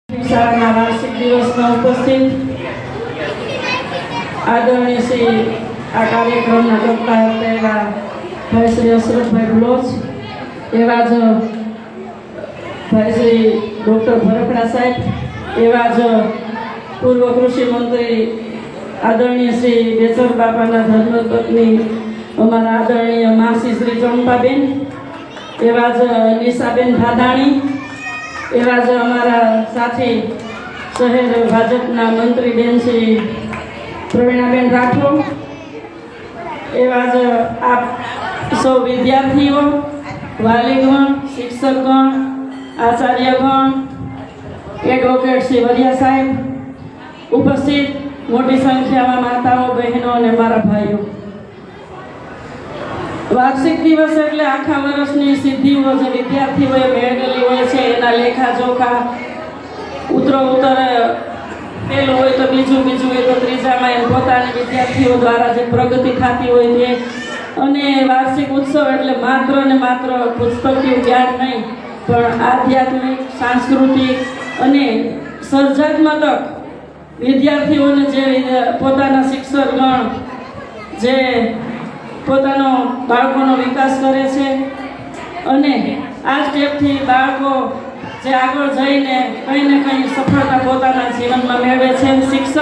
શાળાના વાર્ષિક દિવસમાં ઉપસ્થિત આદરણીય શ્રી આ કાર્યક્રમના કરતા હતા એવા ભાઈ શ્રી અશરફભાઈ બલોચ, એવા જ ભાઈ શ્રી ડૉક્ટર ભરપડા સાહેબ, એવા જ પૂર્વ કૃષિ મંત્રી આદરણીય શ્રી બેચર બાપાના ધર્મપત્ની અમારા આદરણીય માસી શ્રી ચંપાબેન, એવા જ નિશાબેન ભાદાણી, એવા જ અમારા સાથી શહેર ભાજપના મંત્રી બેન શ્રી પ્રવીણાબેન રાઠોડ, એવા જ આપ સૌ વિદ્યાર્થીઓ, વાલીગણ, શિક્ષકગણ, આચાર્યગણ, એડવોકેટ શ્રી વરિયા સાહેબ, ઉપસ્થિત મોટી સંખ્યામાં માતાઓ, બહેનો અને મારા ભાઈઓ, વાર્ષિક દિવસ એટલે આખા વર્ષની સિદ્ધિઓ જે વિદ્યાર્થીઓએ મેળવેલી હોય છે એના લેખાજોખા, ઉત્તર પહેલું હોય તો બીજું હોય તો ત્રીજામાં એમ પોતાની વિદ્યાર્થીઓ દ્વારા જે પ્રગતિ થતી હોય તે, અને વાર્ષિક ઉત્સવ એટલે માત્ર ને માત્ર પુસ્તકીય જ્ઞાન નહીં પણ આધ્યાત્મિક, સાંસ્કૃતિક અને સર્જનાત્મક વિદ્યાર્થીઓને જે પોતાના શિક્ષકગણ જે પોતાનો બાળકોનો વિકાસ કરે છે અને આ સ્ટેપથી બાળકો જે આગળ જઈને કંઈ ને કંઈ સફળતા પોતાના જીવનમાં મેળવે છે. શિક્ષક